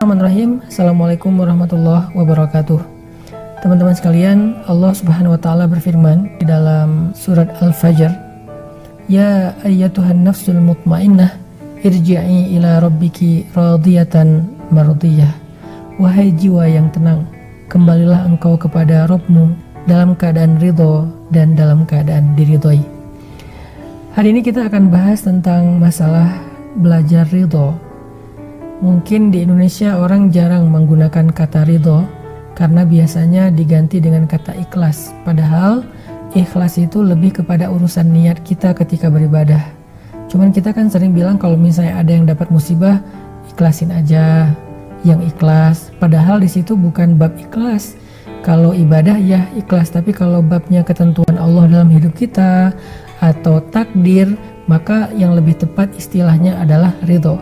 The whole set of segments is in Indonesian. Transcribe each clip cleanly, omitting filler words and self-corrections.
Bismillahirrahmanirrahim. Assalamualaikum warahmatullahi wabarakatuh. Teman-teman sekalian, Allah Subhanahu wa taala berfirman di dalam surat Al-Fajr, "Ya ayyatuhan nafsul mutmainnah, irji'i ila rabbiki radiyatan mardiyah." Wahai jiwa yang tenang, kembalilah engkau kepada Rabbmu dalam keadaan ridho dan dalam keadaan diridhoi. Hari ini kita akan bahas tentang masalah belajar ridho. Mungkin di Indonesia orang jarang menggunakan kata ridho karena biasanya diganti dengan kata ikhlas. Padahal ikhlas itu lebih kepada urusan niat kita ketika beribadah. Cuman kita kan sering bilang kalau misalnya ada yang dapat musibah, ikhlasin aja yang ikhlas. Padahal di situ bukan bab ikhlas. Kalau ibadah ya ikhlas, tapi kalau babnya ketentuan Allah dalam hidup kita atau takdir, maka yang lebih tepat istilahnya adalah ridho.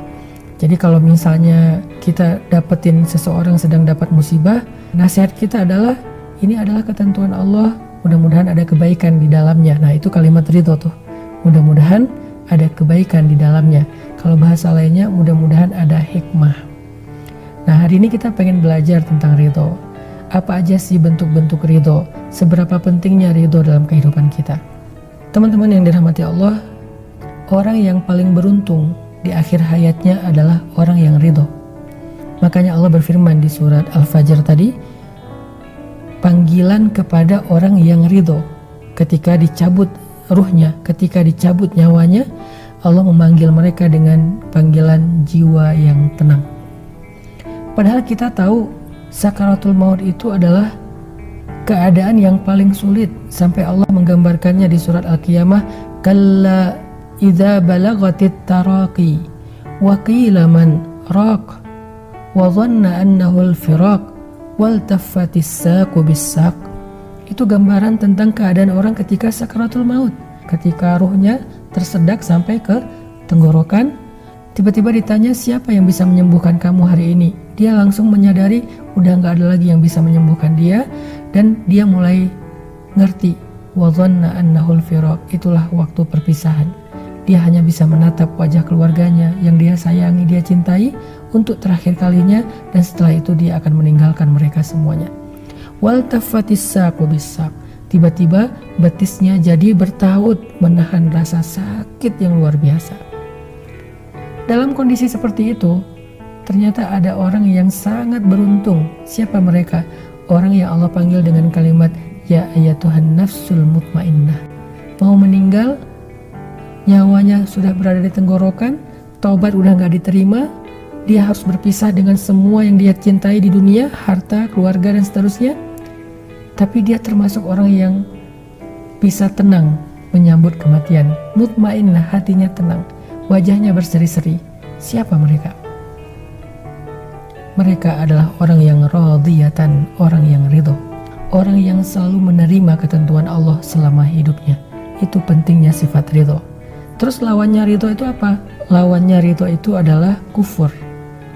Jadi kalau misalnya kita dapetin seseorang sedang dapat musibah, nasihat kita adalah ini adalah ketentuan Allah, mudah-mudahan ada kebaikan di dalamnya. Nah itu kalimat ridho tuh, mudah-mudahan ada kebaikan di dalamnya. Kalau bahasa lainnya mudah-mudahan ada hikmah. Nah hari ini kita pengen belajar tentang ridho. Apa aja sih bentuk-bentuk ridho? Seberapa pentingnya ridho dalam kehidupan kita? Teman-teman yang dirahmati Allah, orang yang paling beruntung di akhir hayatnya adalah orang yang ridho. Makanya Allah berfirman di surat Al-Fajr tadi, panggilan kepada orang yang ridho. Ketika dicabut ruhnya, ketika dicabut nyawanya, Allah memanggil mereka dengan panggilan jiwa yang tenang. Padahal kita tahu sakaratul maut itu adalah keadaan yang paling sulit, sampai Allah menggambarkannya di surat Al-Qiyamah, kalla idza balagatit taraqi wa qila man raq wa dhanna annahu al-firaq wal taffatis saqu bis-saq. Itu gambaran tentang keadaan orang ketika sakaratul maut, ketika ruhnya tersedak sampai ke tenggorokan. Tiba-tiba ditanya siapa yang bisa menyembuhkan kamu hari ini. Dia langsung menyadari udah gak ada lagi yang bisa menyembuhkan dia, dan dia mulai ngerti wa dhanna annahu al-firaq, itulah waktu perpisahan. Dia hanya bisa menatap wajah keluarganya yang dia sayangi, dia cintai untuk terakhir kalinya, dan setelah itu dia akan meninggalkan mereka semuanya. Wal taffatis saqu bis-saq, tiba-tiba betisnya jadi bertaut menahan rasa sakit yang luar biasa. Dalam kondisi seperti itu, ternyata ada orang yang sangat beruntung. Siapa mereka? Orang yang Allah panggil dengan kalimat ya ayyatuhan nafsul mutmainnah. Mau meninggal, nyawanya sudah berada di tenggorokan, taubat udah gak diterima, dia harus berpisah dengan semua yang dia cintai di dunia, harta, keluarga, dan seterusnya. Tapi dia termasuk orang yang bisa tenang menyambut kematian. Mutmainnah, hatinya tenang, wajahnya berseri-seri. Siapa mereka? Mereka adalah orang yang radiyatan, orang yang ridho, orang yang selalu menerima ketentuan Allah selama hidupnya. Itu pentingnya sifat ridho. Terus lawannya ridho itu apa? Lawannya ridho itu adalah kufur.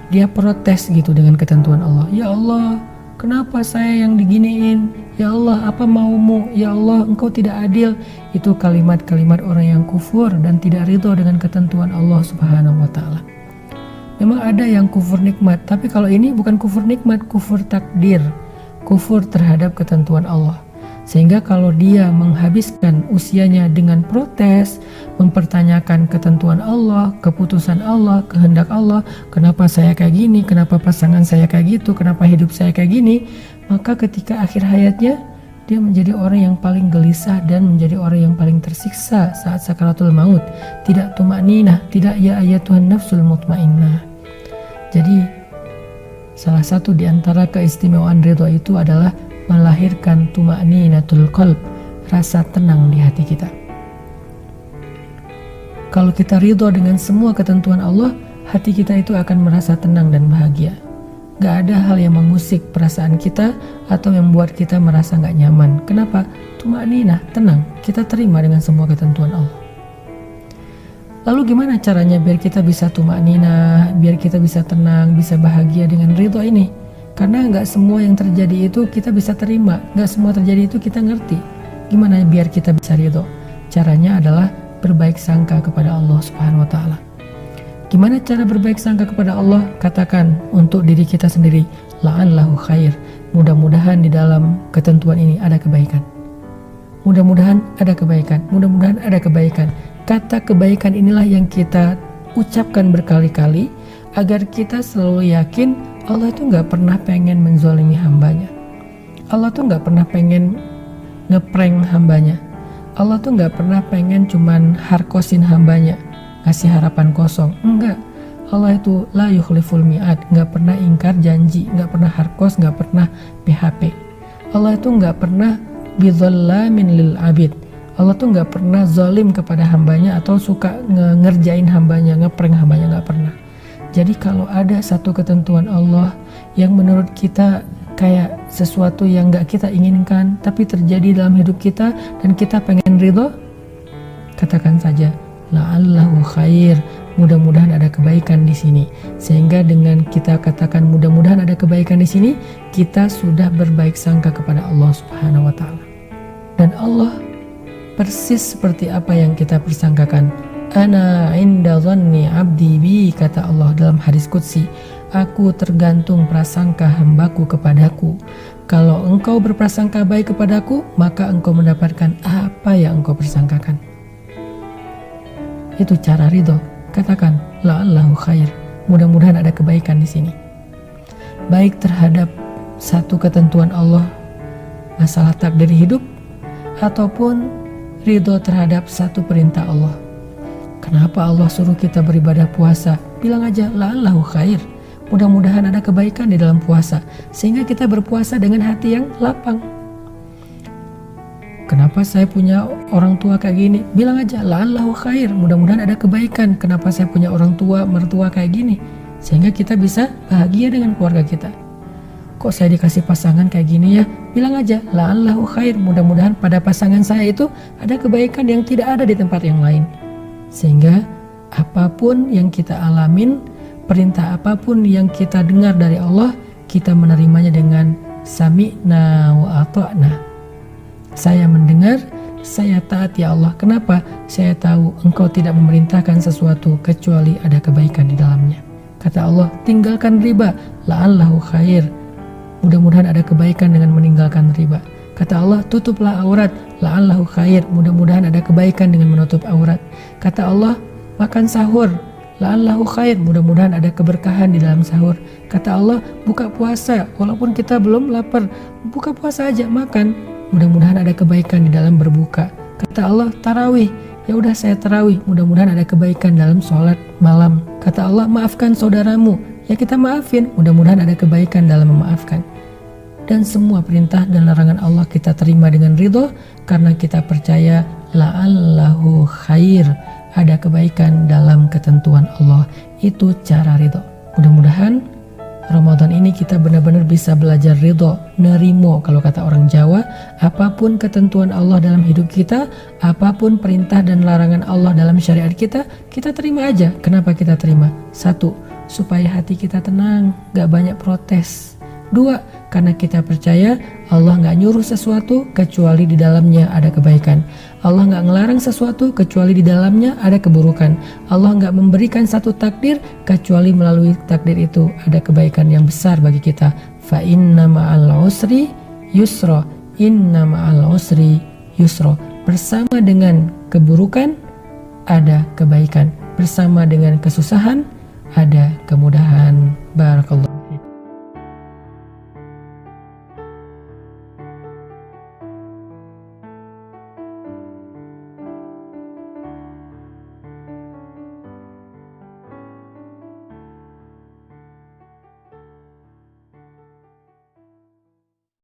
Dia protes gitu dengan ketentuan Allah. Ya Allah, kenapa saya yang diginiin? Ya Allah, apa maumu? Ya Allah, engkau tidak adil. Itu kalimat-kalimat orang yang kufur dan tidak ridho dengan ketentuan Allah Subhanahu wa ta'ala. Memang ada yang kufur nikmat, tapi kalau ini bukan kufur nikmat, kufur takdir, kufur terhadap ketentuan Allah. Sehingga kalau dia menghabiskan usianya dengan protes, mempertanyakan ketentuan Allah, keputusan Allah, kehendak Allah, kenapa saya kayak gini, kenapa pasangan saya kayak gitu, kenapa hidup saya kayak gini, maka ketika akhir hayatnya dia menjadi orang yang paling gelisah dan menjadi orang yang paling tersiksa saat sakaratul maut. Tidak tumakninah, tidak ya ayyatuhan nafsul mutmainnah. Jadi salah satu di antara keistimewaan ridho itu adalah melahirkan tumakninatul qalb, rasa tenang di hati kita. Kalau kita ridho dengan semua ketentuan Allah, hati kita itu akan merasa tenang dan bahagia. Gak ada hal yang mengusik perasaan kita atau yang membuat kita merasa gak nyaman. Kenapa? Tumakninah, tenang, kita terima dengan semua ketentuan Allah. Lalu gimana caranya biar kita bisa tumakninah, biar kita bisa tenang, bisa bahagia dengan ridho ini? Karena gak semua yang terjadi itu kita bisa terima, gak semua terjadi itu kita ngerti. Gimana biar kita bisa ridho? Caranya adalah berbaik sangka kepada Allah Subhanahu wa ta'ala. Gimana cara berbaik sangka kepada Allah? Katakan untuk diri kita sendiri, la'allahu khair. Mudah-mudahan di dalam ketentuan ini ada kebaikan. Mudah-mudahan ada kebaikan. Mudah-mudahan ada kebaikan. Kata kebaikan inilah yang kita ucapkan berkali-kali agar kita selalu yakin Allah itu gak pernah pengen menzalimi hambanya. Allah tuh gak pernah pengen ngeprank hambanya. Allah tuh gak pernah pengen cuman harkosin hambanya, ngasih harapan kosong. Enggak. Allah itu la yukhliful mi'ad, gak pernah ingkar janji, gak pernah harkos, gak pernah PHP. Allah itu gak pernah bidzallamin lil abid. Allah tuh gak pernah zalim kepada hambanya atau suka ngerjain hambanya, ngeprank hambanya, gak pernah. Jadi kalau ada satu ketentuan Allah yang menurut kita kayak sesuatu yang gak kita inginkan tapi terjadi dalam hidup kita dan kita pengen ridho, katakan saja la'allahu khair, mudah-mudahan ada kebaikan di sini. Sehingga dengan kita katakan mudah-mudahan ada kebaikan di sini, kita sudah berbaik sangka kepada Allah Subhanahu wa taala. Dan Allah persis seperti apa yang kita persangkakan. Ana inda dhanni abdi bi, kata Allah dalam hadis qudsi, aku tergantung prasangka hambaku kepadaku. Kalau engkau berprasangka baik kepadaku, maka engkau mendapatkan apa yang engkau persangkakan. Itu cara ridho. Katakan la'allahu khair, mudah-mudahan ada kebaikan di sini. Baik terhadap satu ketentuan Allah, masalah takdir hidup, ataupun ridho terhadap satu perintah Allah. Kenapa Allah suruh kita beribadah puasa? Bilang aja la'allahu khair, mudah-mudahan ada kebaikan di dalam puasa, sehingga kita berpuasa dengan hati yang lapang. Kenapa saya punya orang tua kayak gini? Bilang aja la'allahu khair, mudah-mudahan ada kebaikan. Kenapa saya punya orang tua, mertua kayak gini? Sehingga kita bisa bahagia dengan keluarga kita. Kok saya dikasih pasangan kayak gini ya? Bilang aja la'allahu khair, mudah-mudahan pada pasangan saya itu ada kebaikan yang tidak ada di tempat yang lain. Sehingga apapun yang kita alamin, perintah apapun yang kita dengar dari Allah, kita menerimanya dengan sami'na wa ata'na. Saya mendengar, saya taat ya Allah. Kenapa? Saya tahu engkau tidak memerintahkan sesuatu kecuali ada kebaikan di dalamnya. Kata Allah, tinggalkan riba, la'allahu khair, mudah-mudahan ada kebaikan dengan meninggalkan riba. Kata Allah, tutuplah aurat, la'allahu khair, mudah-mudahan ada kebaikan dengan menutup aurat. Kata Allah, makan sahur, la'allahu khair, mudah-mudahan ada keberkahan di dalam sahur. Kata Allah, buka puasa, walaupun kita belum lapar, buka puasa aja, makan, mudah-mudahan ada kebaikan di dalam berbuka. Kata Allah, tarawih, ya udah saya tarawih, mudah-mudahan ada kebaikan dalam sholat malam. Kata Allah, maafkan saudaramu, ya kita maafin, mudah-mudahan ada kebaikan dalam memaafkan. Dan semua perintah dan larangan Allah kita terima dengan ridho, karena kita percaya la'allahu khair, ada kebaikan dalam ketentuan Allah. Itu cara ridho. Mudah-mudahan Ramadan ini kita benar-benar bisa belajar ridho, nerimo kalau kata orang Jawa. Apapun ketentuan Allah dalam hidup kita, apapun perintah dan larangan Allah dalam syariat kita, kita terima aja. Kenapa kita terima? Satu, supaya hati kita tenang, gak banyak protes. Dua, karena kita percaya Allah gak nyuruh sesuatu kecuali di dalamnya ada kebaikan. Allah gak ngelarang sesuatu kecuali di dalamnya ada keburukan. Allah gak memberikan satu takdir kecuali melalui takdir itu ada kebaikan yang besar bagi kita. Fa inna ma'al usri yusra, inna ma'al usri yusra. Bersama dengan keburukan ada kebaikan, bersama dengan kesusahan ada kemudahan. Barakallah.